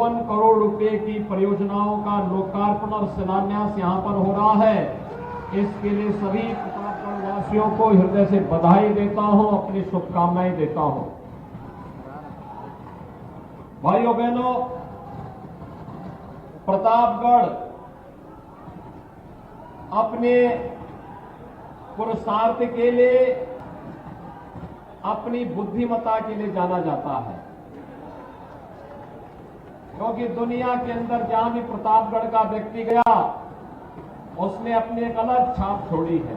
करोड़ रुपए की परियोजनाओं का लोकार्पण और शिलान्यास यहां पर हो रहा है। इसके लिए सभी प्रतापगढ़ वासियों को हृदय से बधाई देता हूं, अपनी शुभकामनाएं देता हूं। भाइयों बहनों, प्रतापगढ़ अपने पुरुषार्थ के लिए, अपनी बुद्धिमत्ता के लिए जाना जाता है, क्योंकि दुनिया के अंदर जहां भी प्रतापगढ़ का व्यक्ति गया उसने अपनी एक अलग छाप छोड़ी है।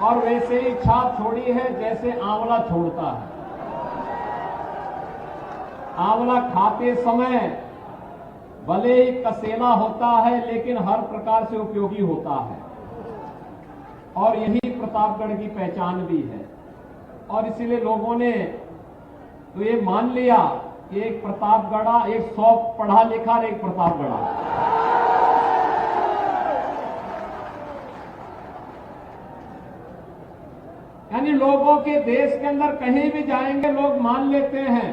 और वैसे ही छाप छोड़ी है जैसे आंवला छोड़ता है। आंवला खाते समय भले ही कसेला होता है लेकिन हर प्रकार से उपयोगी होता है, और यही प्रतापगढ़ की पहचान भी है। और इसीलिए लोगों ने तो ये मान लिया कि एक प्रतापगढ़ा, एक 100 पढ़ा लिखा और एक प्रतापगढ़ा। यानी लोगों के देश के अंदर कहीं भी जाएंगे लोग मान लेते हैं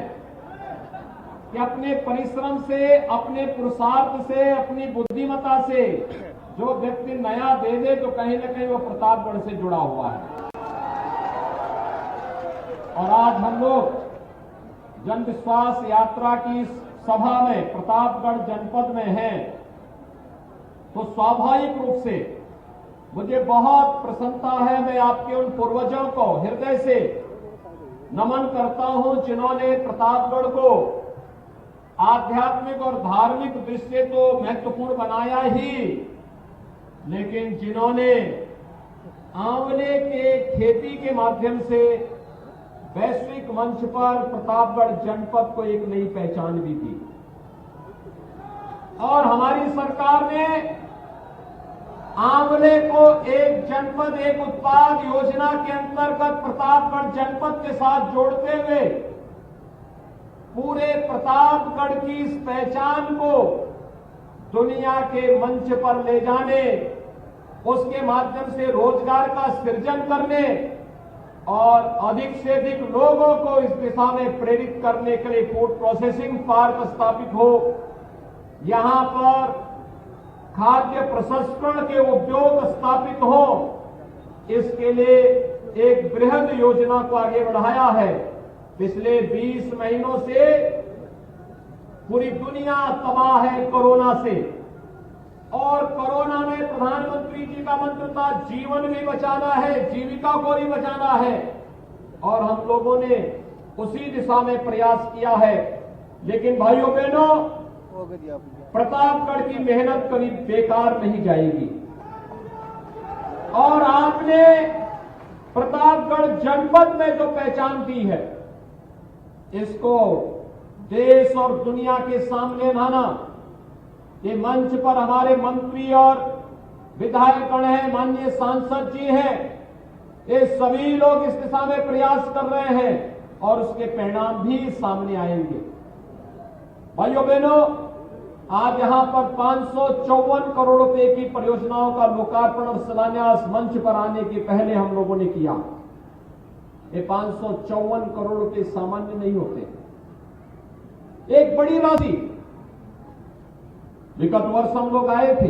कि अपने परिश्रम से, अपने पुरुषार्थ से, अपनी बुद्धिमत्ता से जो व्यक्ति नया दे दे तो कहीं न कहीं वो प्रतापगढ़ से जुड़ा हुआ है। और आज हम लोग जन विश्वास यात्रा की सभा में प्रतापगढ़ जनपद में हैं, तो स्वाभाविक रूप से मुझे बहुत प्रसन्नता है। मैं आपके उन पूर्वजों को हृदय से नमन करता हूं जिन्होंने प्रतापगढ़ को आध्यात्मिक और धार्मिक दृष्टि तो महत्वपूर्ण बनाया ही, लेकिन जिन्होंने आंवले के खेती के माध्यम से वैश्विक मंच पर प्रतापगढ़ जनपद को एक नई पहचान भी दी। और हमारी सरकार ने आंवले को एक जनपद एक उत्पाद योजना के अंतर्गत प्रतापगढ़ जनपद के साथ जोड़ते हुए पूरे प्रतापगढ़ की इस पहचान को दुनिया के मंच पर ले जाने, उसके माध्यम से रोजगार का सृजन करने और अधिक से अधिक लोगों को इस दिशा में प्रेरित करने के लिए फूड प्रोसेसिंग पार्क स्थापित हो, यहां पर खाद्य प्रसंस्करण के उद्योग स्थापित हो, इसके लिए एक बृहद योजना को आगे बढ़ाया है। पिछले 20 महीनों से पूरी दुनिया तबाह है कोरोना से, और कोरोना में प्रधानमंत्री जी का मंत्र था जीवन भी बचाना है, जीविका को भी बचाना है, और हम लोगों ने उसी दिशा में प्रयास किया है। लेकिन भाइयों बहनों, प्रतापगढ़ की मेहनत कभी बेकार नहीं जाएगी। और आपने प्रतापगढ़ जनपद में जो पहचान दी है, इसको देश और दुनिया के सामने लाना, ये मंच पर हमारे मंत्री और विधायकगण हैं, माननीय सांसद जी हैं, ये सभी लोग इस दिशा में प्रयास कर रहे हैं और उसके परिणाम भी सामने आएंगे। भाइयों बहनों, आज यहां पर 554 करोड़ रुपए की परियोजनाओं का लोकार्पण और शिलान्यास मंच पर आने के पहले हम लोगों ने किया। ये 554 करोड़ रुपए सामान्य नहीं होते, एक बड़ी राशि। विगत वर्ष हम लोग आए थे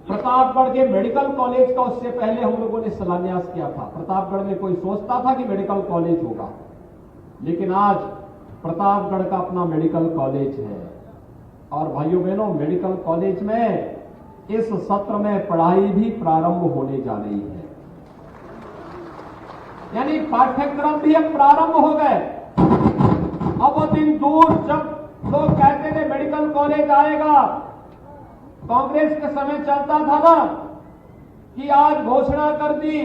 प्रतापगढ़ के मेडिकल कॉलेज का, उससे पहले हम लोगों ने शिलान्यास किया था। प्रतापगढ़ में कोई सोचता था कि मेडिकल कॉलेज होगा, लेकिन आज प्रतापगढ़ का अपना मेडिकल कॉलेज है। और भाइयों बहनों, मेडिकल कॉलेज में इस सत्र में पढ़ाई भी प्रारंभ होने जा रही है, यानी पाठ्यक्रम भी अब प्रारंभ हो गए। अब वो दिन दूर जब लोग कहते थे मेडिकल कॉलेज आएगा, कांग्रेस के समय चलता था ना कि आज घोषणा कर दी,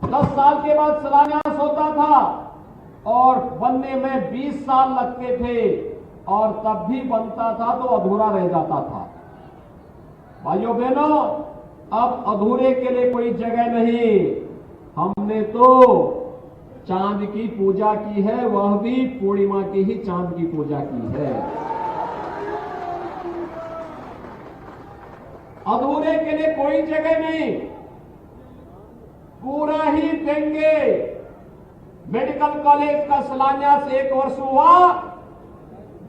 10 साल के बाद शिलान्यास होता था और बनने में 20 साल लगते थे, और तब भी बनता था तो अधूरा रह जाता था। भाइयों बहनों, अब अधूरे के लिए कोई जगह नहीं। हमने तो चांद की पूजा की है, वह भी पूर्णिमा की ही चांद की पूजा की है। अधूरे के लिए कोई जगह नहीं, पूरा ही देंगे। मेडिकल कॉलेज का शिलान्यास 1 वर्ष हुआ,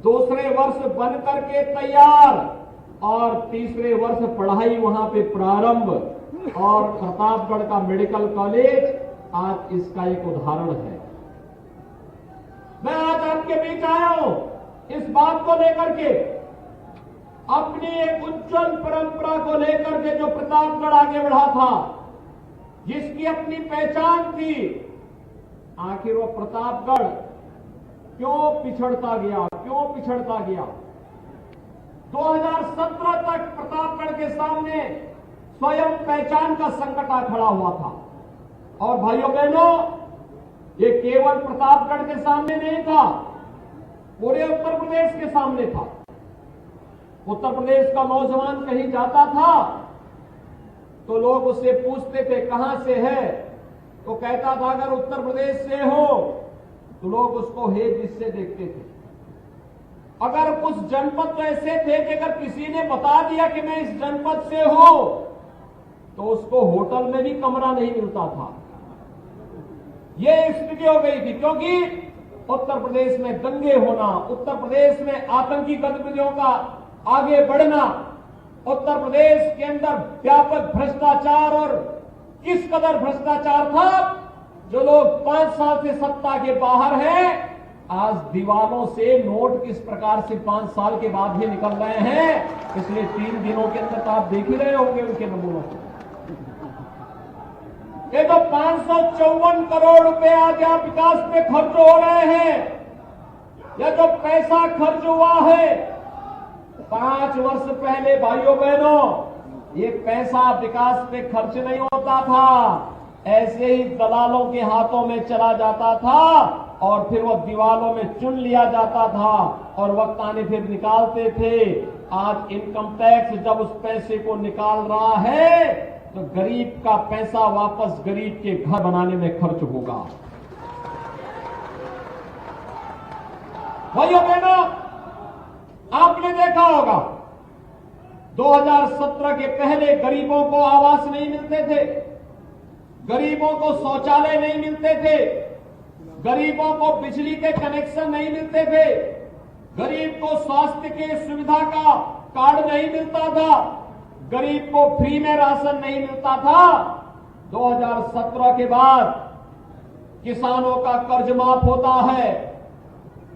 दूसरे वर्ष बन करके तैयार और तीसरे वर्ष पढ़ाई वहां पे प्रारंभ। और प्रतापगढ़ का मेडिकल कॉलेज आज इसका एक उदाहरण है। मैं आज आपके बीच आया हूं इस बात को लेकर के, अपनी एक उज्जवल परंपरा को लेकर के, जो प्रतापगढ़ आगे बढ़ा था, जिसकी अपनी पहचान थी। आखिर वो प्रतापगढ़ क्यों पिछड़ता गया, क्यों पिछड़ता गया? 2017 तक प्रतापगढ़ के सामने स्वयं पहचान का संकट आ खड़ा हुआ था। और भाइयों बहनों, ये केवल प्रतापगढ़ के सामने नहीं था, पूरे उत्तर प्रदेश के सामने था। उत्तर प्रदेश का नौजवान कहीं जाता था तो लोग उससे पूछते थे कहां से है, तो कहता था अगर उत्तर प्रदेश से हो, तो लोग उसको हे जिससे देखते थे। अगर कुछ जनपद तो ऐसे थे कि अगर किसी ने बता दिया कि मैं इस जनपद से हूं, तो उसको होटल में भी कमरा नहीं मिलता था। यह स्थिति हो गई थी, क्योंकि उत्तर प्रदेश में दंगे होना, उत्तर प्रदेश में आतंकी गतिविधियों का आगे बढ़ना, उत्तर प्रदेश के अंदर व्यापक भ्रष्टाचार, और किस कदर भ्रष्टाचार था, जो लोग 5 साल से सत्ता के बाहर हैं, आज दीवारों से नोट किस प्रकार से 5 साल के बाद ही निकल रहे हैं। पिछले 3 दिनों के अंदर तो आप देख ही रहे होंगे उनके नमूनों को। ये तो 554 करोड़ रुपए आज यहाँ विकास पे खर्च हो रहे हैं। यह जो पैसा खर्च हुआ है 5 वर्ष पहले, भाइयों बहनों, ये पैसा विकास पे खर्च नहीं होता था, ऐसे ही दलालों के हाथों में चला जाता था और फिर वो दीवालों में चुन लिया जाता था और वक्त आने फिर निकालते थे। आज इनकम टैक्स जब उस पैसे को निकाल रहा है, तो गरीब का पैसा वापस गरीब के घर बनाने में खर्च होगा। भाइयों बहनों, आपने देखा होगा 2017 के पहले गरीबों को आवास नहीं मिलते थे, गरीबों को शौचालय नहीं मिलते थे, गरीबों को बिजली के कनेक्शन नहीं मिलते थे, गरीब को स्वास्थ्य के सुविधा का कार्ड नहीं मिलता था, गरीब को फ्री में राशन नहीं मिलता था। 2017 के बाद किसानों का कर्ज माफ होता है।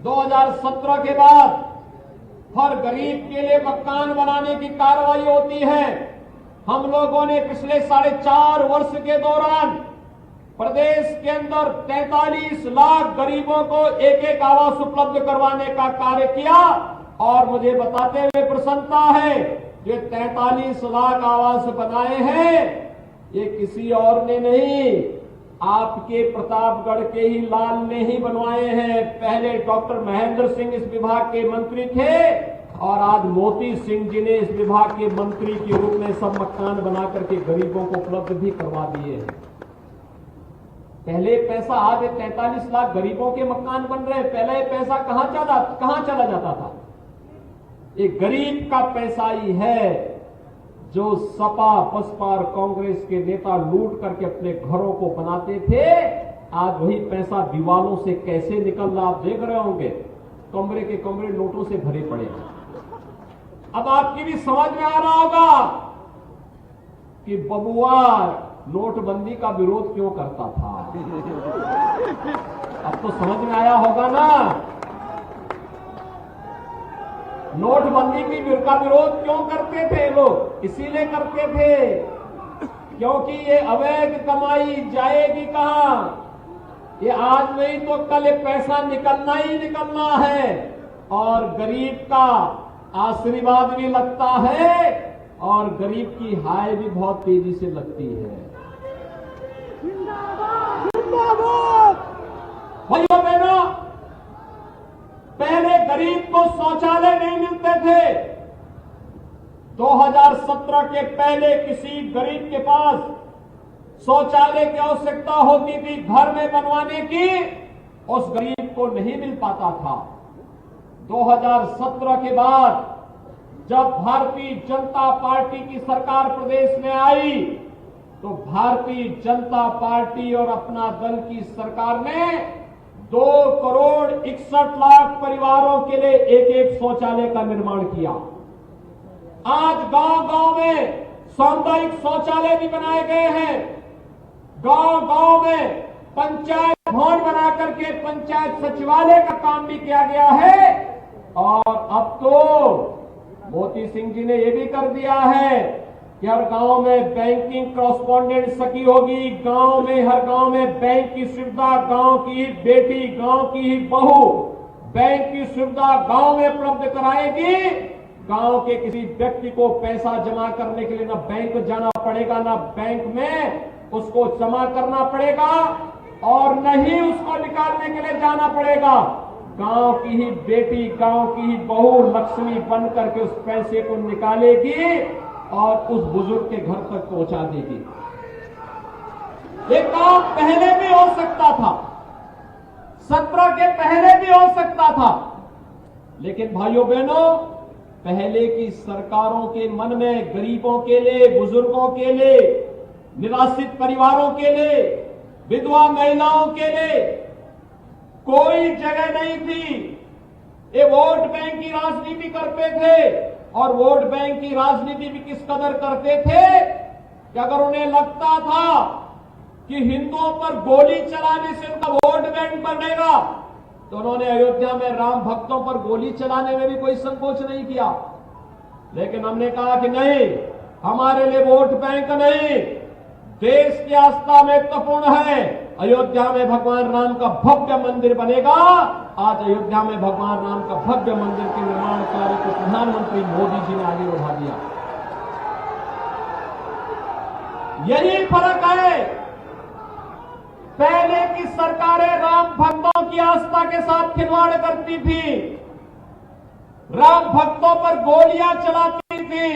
2017 के बाद हर गरीब के लिए मकान बनाने की कार्रवाई होती है। हम लोगों ने पिछले 4.5 वर्ष के दौरान प्रदेश के अंदर 43 लाख गरीबों को एक आवास उपलब्ध करवाने का कार्य किया और मुझे बताते हुए प्रसन्नता है, ये 43 लाख आवास बनाए हैं, ये किसी और ने नहीं, आपके प्रतापगढ़ के ही लाल ने ही बनवाए हैं। पहले डॉक्टर महेंद्र सिंह इस विभाग के मंत्री थे और आज मोती सिंह जी ने इस विभाग के मंत्री के रूप में सब मकान बना करके गरीबों को उपलब्ध भी करवा दिए हैं। पहले पैसा, आज 43 लाख गरीबों के मकान बन रहे हैं, पहले पैसा कहां चला जाता था? ये गरीब का पैसा ही है जो सपा, बसपा और कांग्रेस के नेता लूट करके अपने घरों को बनाते थे। आज वही पैसा दीवालों से कैसे निकल रहा आप देख रहे होंगे, कमरे के कमरे नोटों से भरे पड़े हैं। अब आपकी भी समझ में आ रहा होगा कि बबुआ नोटबंदी का विरोध क्यों करता था। अब तो समझ में आया होगा ना, नोटबंदी का विरोध क्यों करते थे लोग? इसीलिए करते थे क्योंकि ये अवैध कमाई जाएगी कहां? ये आज नहीं तो कल ये पैसा निकलना ही निकलना है और गरीब का आशीर्वाद भी लगता है और गरीब की हाय भी बहुत तेजी से लगती है। भाइयों बहनों, पहले गरीब को शौचालय नहीं मिलते थे। 2017 के पहले किसी गरीब के पास शौचालय की आवश्यकता होती थी घर में बनवाने की, उस गरीब को नहीं मिल पाता था। 2017 के बाद जब भारतीय जनता पार्टी की सरकार प्रदेश में आई, तो भारतीय जनता पार्टी और अपना दल की सरकार ने 2,61,00,000 परिवारों के लिए एक एक शौचालय का निर्माण किया। आज गांव-गांव में सामुदायिक शौचालय भी बनाए गए हैं। गांव-गांव में पंचायत भवन बना करके पंचायत सचिवालय का काम भी किया गया है। और अब तो मोती सिंह जी ने यह भी कर दिया है कि हर गांव में बैंकिंग कॉरेस्पॉन्डेंट सखी होगी। गांव में, हर गांव में बैंक की सुविधा, गांव की ही बेटी, गांव की ही बहू बैंक की सुविधा गांव में उपलब्ध कराएगी। गांव के किसी व्यक्ति को पैसा जमा करने के लिए ना बैंक जाना पड़ेगा, ना बैंक में उसको जमा करना पड़ेगा और न ही उसको निकालने के लिए जाना पड़ेगा। गांव की ही बेटी, गांव की ही बहू लक्ष्मी बन करके उस पैसे को निकालेगी और उस बुजुर्ग के घर तक पहुंचा देगी। ये काम पहले भी हो सकता था, 17 के पहले भी हो सकता था, लेकिन भाइयों बहनों, पहले की सरकारों के मन में गरीबों के लिए, बुजुर्गों के लिए, निराश्रित परिवारों के लिए, विधवा महिलाओं के लिए कोई जगह नहीं थी। ये वोट बैंक की राजनीति करते थे और वोट बैंक की राजनीति भी किस कदर करते थे कि अगर उन्हें लगता था कि हिंदुओं पर गोली चलाने से उनका वोट बैंक बढ़ेगा तो उन्होंने अयोध्या में राम भक्तों पर गोली चलाने में भी कोई संकोच नहीं किया। लेकिन हमने कहा कि नहीं, हमारे लिए वोट बैंक नहीं, देश की आस्था महत्वपूर्ण है। अयोध्या में भगवान राम का भव्य मंदिर बनेगा। आज अयोध्या में भगवान राम का भव्य मंदिर के निर्माण कार्य को प्रधानमंत्री मोदी जी ने आगे बढ़ा दिया। यही फर्क है। पहले की सरकारें राम भक्तों की आस्था के साथ खिलवाड़ करती थी, राम भक्तों पर गोलियां चलाती थी।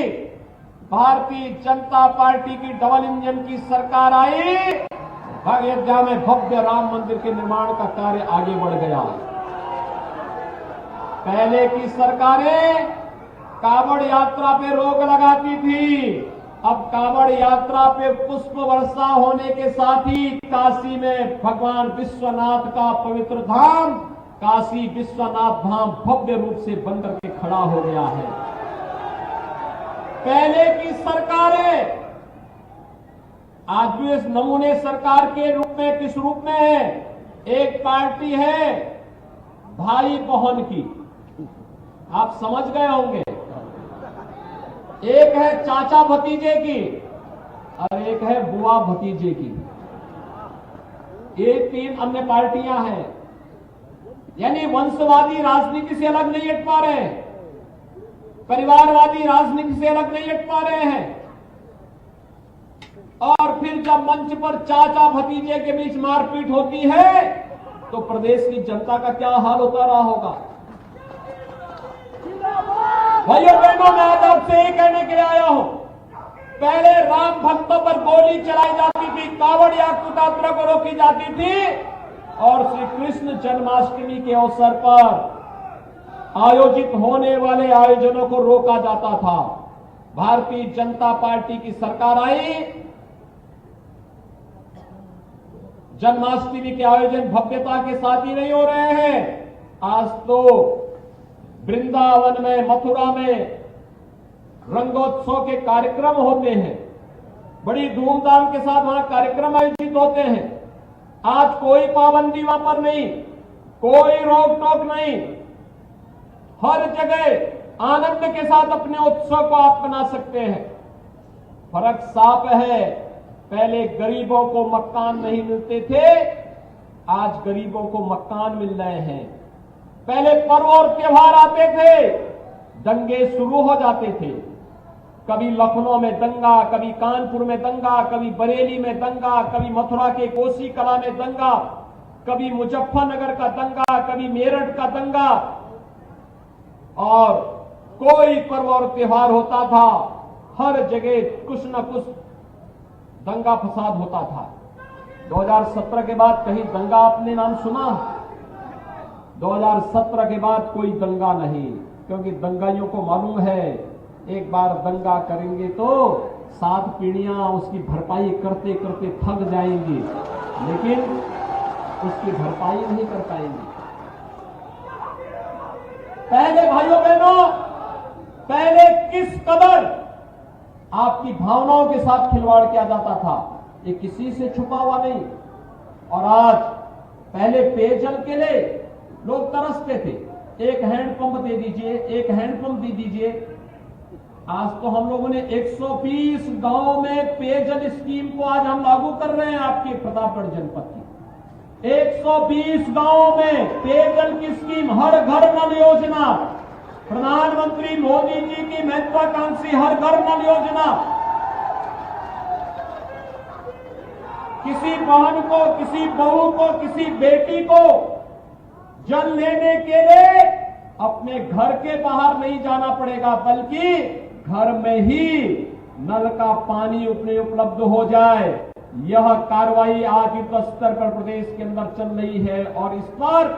भारतीय जनता पार्टी की डबल इंजन की सरकार आई, अयोध्या में भव्य राम मंदिर के निर्माण का कार्य आगे बढ़ गया। पहले की सरकारें कांवड़ यात्रा पे रोक लगाती थी, अब कांवड़ यात्रा पे पुष्प वर्षा होने के साथ ही काशी में भगवान विश्वनाथ का पवित्र धाम, काशी विश्वनाथ धाम भव्य रूप से बनकर के खड़ा हो गया है। पहले की सरकारें आज भी इस नमूने सरकार के रूप में किस रूप में है? एक पार्टी है भाई बहन की, आप समझ गए होंगे। एक है चाचा भतीजे की और एक है बुआ भतीजे की। ये 3 अन्य पार्टियां हैं, यानी वंशवादी राजनीति से अलग नहीं हट पा रहे हैं, परिवारवादी राजनीति से अलग नहीं हट पा रहे हैं। और फिर जब मंच पर चाचा भतीजे के बीच मारपीट होती है तो प्रदेश की जनता का क्या हाल होता रहा होगा। भाइयों बहनों, मैं आज आपसे यही कहने के लिए आया हूं, पहले राम भक्तों पर गोली चलाई जाती थी, कांवड़ यात्रा को रोकी जाती थी और श्री कृष्ण जन्माष्टमी के अवसर पर आयोजित होने वाले आयोजनों को रोका जाता था। भारतीय जनता पार्टी की सरकार आई, जन्माष्टमी के आयोजन भव्यता के साथ ही नहीं हो रहे हैं। आज तो वृंदावन में, मथुरा में रंगोत्सव के कार्यक्रम होते हैं, बड़ी धूमधाम के साथ वहां कार्यक्रम आयोजित होते हैं। आज कोई पाबंदी वहां पर नहीं, कोई रोक टोक नहीं, हर जगह आनंद के साथ अपने उत्सव को आप मना सकते हैं। फर्क साफ है, पहले गरीबों को मकान नहीं मिलते थे, आज गरीबों को मकान मिल रहे हैं। पहले पर्व और त्योहार आते थे, दंगे शुरू हो जाते थे, कभी लखनऊ में दंगा, कभी कानपुर में दंगा, कभी बरेली में दंगा, कभी मथुरा के कोसी कला में दंगा, कभी मुजफ्फरनगर का दंगा, कभी मेरठ का दंगा। और कोई पर्व और त्योहार होता था, हर जगह कुछ न कुछ दंगा फसाद होता था। 2017 के बाद कहीं दंगा आपने नाम सुना? 2017 के बाद कोई दंगा नहीं, क्योंकि दंगाइयों को मालूम है एक बार दंगा करेंगे तो 7 पीढ़ियां उसकी भरपाई करते करते थक जाएंगी, लेकिन उसकी भरपाई नहीं कर पाएंगी। पहले भाइयों बहनों, पहले किस कदर आपकी भावनाओं के साथ खिलवाड़ किया जाता था, ये किसी से छुपा हुआ नहीं। और आज पहले पेयजल के लिए लोग तरसते थे, एक हैंडपंप दे दीजिए, एक हैंडपंप दे दीजिए। आज तो हम लोगों ने 120 गांव में पेयजल स्कीम को आज हम लागू कर रहे हैं आपके प्रतापगढ़ जनपद की। 120 गांवों में पेयजल की स्कीम, हर घर नल योजना, प्रधानमंत्री मोदी जी की महत्वाकांक्षी हर घर नल योजना। किसी बहन को, किसी बहू को, किसी बेटी को जल लेने के लिए अपने घर के बाहर नहीं जाना पड़ेगा, बल्कि घर में ही नल का पानी अपने उपलब्ध हो जाए। यह कार्रवाई आज युद्ध स्तर पर प्रदेश के अंदर चल रही है और इस पर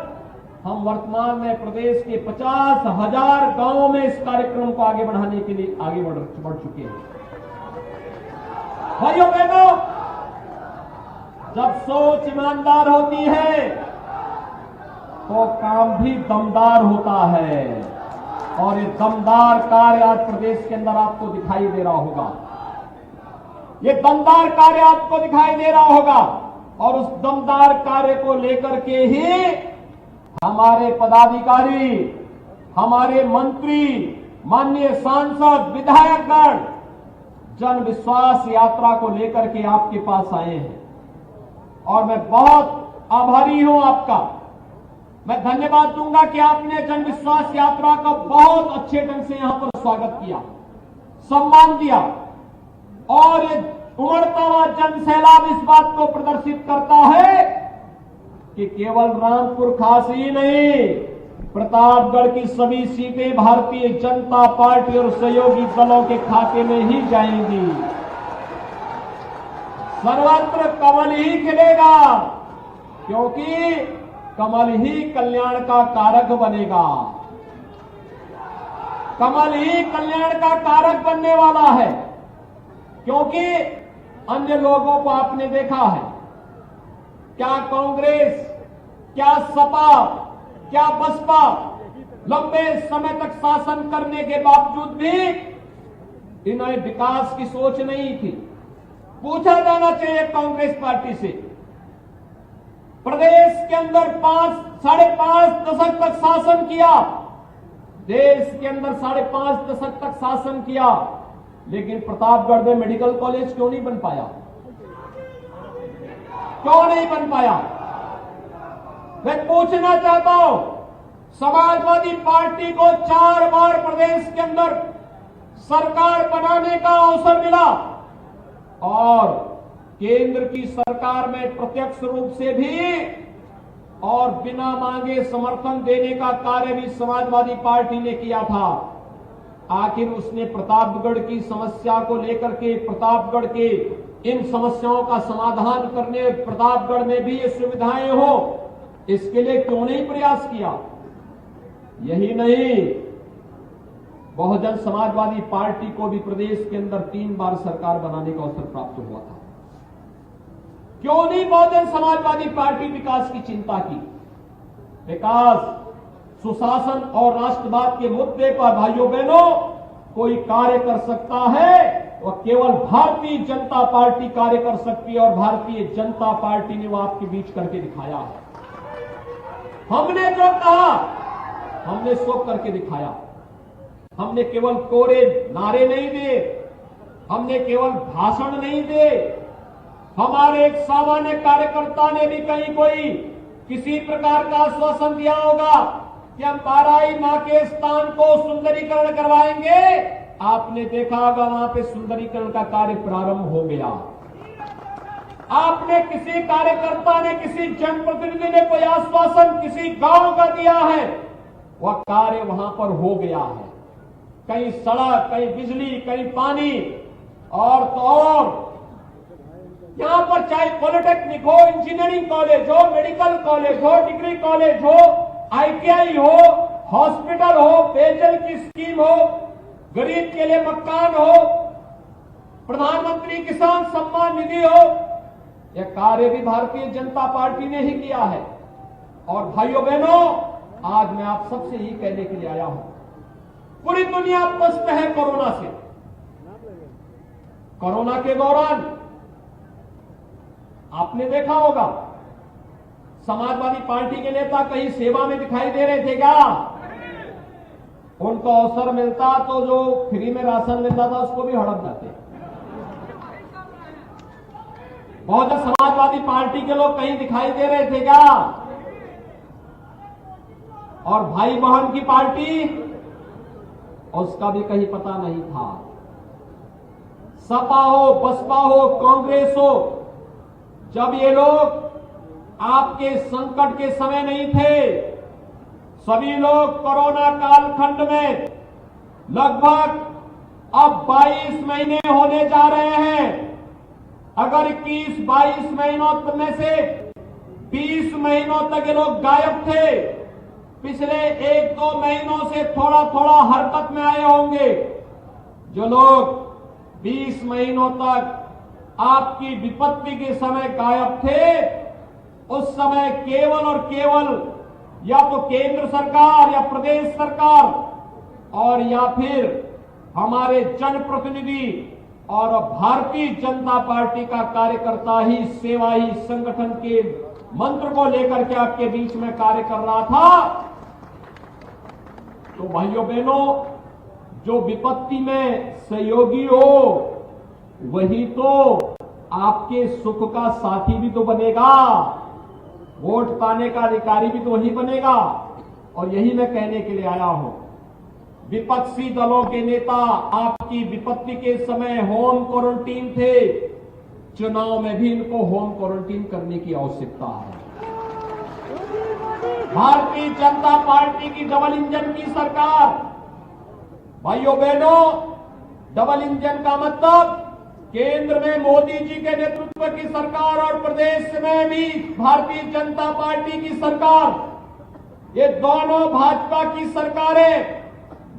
हम वर्तमान में प्रदेश के 50,000 गांवों में इस कार्यक्रम को आगे बढ़ाने के लिए आगे बढ़ चुके हैं। भाइयों बहनों, जब सोच ईमानदार होती है तो काम भी दमदार होता है, और ये दमदार कार्य आज प्रदेश के अंदर आपको दिखाई दे रहा होगा। ये दमदार कार्य आपको दिखाई दे रहा होगा, और उस दमदार कार्य को लेकर के ही हमारे पदाधिकारी, हमारे मंत्री, माननीय सांसद, विधायकगण जन विश्वास यात्रा को लेकर के आपके पास आए हैं। और मैं बहुत आभारी हूं आपका। मैं धन्यवाद दूंगा कि आपने जन विश्वास यात्रा का बहुत अच्छे ढंग से यहां पर स्वागत किया, सम्मान दिया, और ये उमड़ता हुआ जन सैलाब इस बात को प्रदर्शित करता है कि केवल रामपुर खास ही नहीं, प्रतापगढ़ की सभी सीटें भारतीय जनता पार्टी और सहयोगी दलों के खाते में ही जाएंगी। सर्वत्र कमल ही खिलेगा, क्योंकि कमल ही कल्याण का कारक बनेगा। कमल ही कल्याण का कारक बनने वाला है, क्योंकि अन्य लोगों को आपने देखा है, क्या कांग्रेस, क्या सपा, क्या बसपा लंबे समय तक शासन करने के बावजूद भी इन्हें विकास की सोच नहीं थी। पूछा जाना चाहिए कांग्रेस पार्टी से, प्रदेश के अंदर 5.5 दशक तक शासन किया, देश के अंदर 5.5 दशक तक शासन किया, लेकिन प्रतापगढ़ में मेडिकल कॉलेज क्यों नहीं बन पाया? क्यों नहीं बन पाया? मैं पूछना चाहता हूं, समाजवादी पार्टी को 4 बार प्रदेश के अंदर सरकार बनाने का अवसर मिला, और केंद्र की सरकार में प्रत्यक्ष रूप से भी और बिना मांगे समर्थन देने का कार्य भी समाजवादी पार्टी ने किया था। आखिर उसने प्रतापगढ़ की समस्या को लेकर के, प्रतापगढ़ के इन समस्याओं का समाधान करने, प्रतापगढ़ में भी ये सुविधाएं हो, इसके लिए क्यों नहीं प्रयास किया? यही नहीं, बहुजन समाजवादी पार्टी को भी प्रदेश के अंदर 3 बार सरकार बनाने का अवसर प्राप्त हुआ था। क्यों नहीं बहुजन समाजवादी पार्टी विकास की चिंता की? विकास, सुशासन और राष्ट्रवाद के मुद्दे पर भाइयों बहनों कोई कार्य कर सकता है, वह केवल भारतीय जनता पार्टी कार्य कर सकती है, और भारतीय जनता पार्टी ने वह आपके बीच करके दिखाया है। हमने जो कहा हमने सो करके दिखाया। हमने केवल कोरे नारे नहीं दिए, हमने केवल भाषण नहीं दिए। हमारे एक सामान्य कार्यकर्ता ने भी कहीं कोई किसी प्रकार का आश्वासन दिया होगा कि हम बाराई मां के स्थान को सुंदरीकरण करवाएंगे। आपने देखा होगा वहां पे सुंदरीकरण का कार्य प्रारंभ हो गया। आपने किसी कार्यकर्ता ने, किसी जनप्रतिनिधि ने कोई आश्वासन किसी गांव का दिया है, वह कार्य वहां पर हो गया है। कहीं सड़क, कहीं बिजली, कहीं पानी, और तो और यहां पर चाहे पॉलिटेक्निक हो, इंजीनियरिंग कॉलेज हो, मेडिकल कॉलेज हो, डिग्री कॉलेज हो, ITI हो, हॉस्पिटल हो, पेयजल की स्कीम हो, गरीब के लिए मकान हो, प्रधानमंत्री किसान सम्मान निधि हो, यह कार्य भी भारतीय जनता पार्टी ने ही किया है। और भाइयों बहनों, आज मैं आप सबसे ही कहने के लिए आया हूं, पूरी दुनिया पस्त है कोरोना से। कोरोना के दौरान आपने देखा होगा, समाजवादी पार्टी के नेता कहीं सेवा में दिखाई दे रहे थे क्या? उनको अवसर मिलता तो जो फ्री में राशन मिलता था उसको भी हड़प जाते। बहुत समाजवादी पार्टी के लोग कहीं दिखाई दे रहे थे क्या? और भाई बहन की पार्टी, उसका भी कहीं पता नहीं था। सपा हो, बसपा हो, कांग्रेस हो, जब ये लोग आपके संकट के समय नहीं थे, सभी लोग कोरोना कालखंड में लगभग अब 22 महीने होने जा रहे हैं। अगर 21-22 महीनों में से 20 महीनों तक ये लोग गायब थे, पिछले 1-2 महीनों से थोड़ा थोड़ा हरकत में आए होंगे। जो लोग 20 महीनों तक आपकी विपत्ति के समय गायब थे, उस समय केवल और केवल या तो केंद्र सरकार या प्रदेश सरकार और या फिर हमारे जनप्रतिनिधि और भारतीय जनता पार्टी का कार्यकर्ता ही सेवा ही संगठन के मंत्र को लेकर के आपके बीच में कार्य कर रहा था। तो भाइयों बहनों, जो विपत्ति में सहयोगी हो वही तो आपके सुख का साथी भी तो बनेगा, वोट पाने का अधिकारी भी तो वही बनेगा। और यही मैं कहने के लिए आया हूं, विपक्षी दलों के नेता आपकी विपत्ति के समय होम क्वारंटीन थे, चुनाव में भी इनको होम क्वारंटीन करने की आवश्यकता है। भारतीय जनता पार्टी की डबल इंजन की सरकार, भाइयों बहनों, डबल इंजन का मतलब केंद्र में मोदी जी के नेतृत्व की सरकार और प्रदेश में भी भारतीय जनता पार्टी की सरकार, ये दोनों भाजपा की सरकारें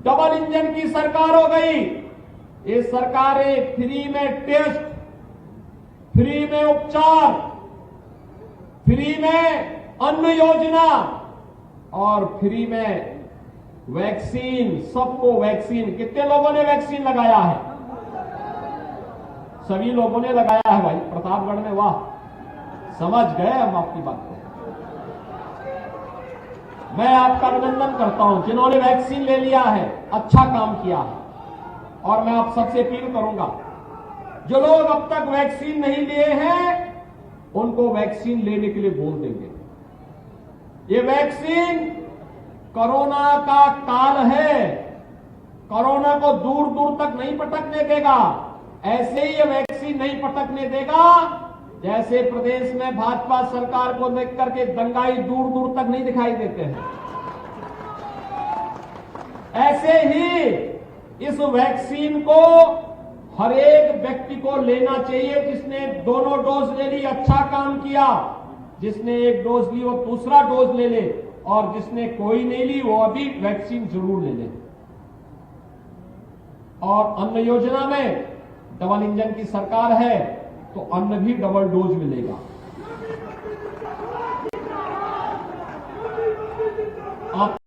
डबल इंजन की सरकार हो गई। ये सरकारें फ्री में टेस्ट, फ्री में उपचार, फ्री में अन्न योजना और फ्री में वैक्सीन, सबको वैक्सीन। कितने लोगों ने वैक्सीन लगाया है? सभी लोगों ने लगाया है भाई, प्रतापगढ़ में। वाह, समझ गए हम आपकी बात को। मैं आपका अभिनंदन करता हूं जिन्होंने वैक्सीन ले लिया है, अच्छा काम किया है। और मैं आप सबसे अपील करूंगा, जो लोग अब तक वैक्सीन नहीं लिए हैं उनको वैक्सीन लेने के लिए बोल देंगे। ये वैक्सीन कोरोना का काल है, कोरोना को दूर दूर तक नहीं पटकने देगा। ऐसे ही ये वैक्सीन नहीं पटकने देगा जैसे प्रदेश में भाजपा सरकार को देख करके दंगाई दूर दूर तक नहीं दिखाई देते हैं। ऐसे ही इस वैक्सीन को हर एक व्यक्ति को लेना चाहिए। जिसने दोनों डोज ले ली, अच्छा काम किया। जिसने एक डोज ली वो दूसरा डोज ले ले, और जिसने कोई नहीं ली वो अभी वैक्सीन जरूर ले ले। और अन्न योजना में डबल इंजन की सरकार है तो अन्न भी डबल डोज मिलेगा। आप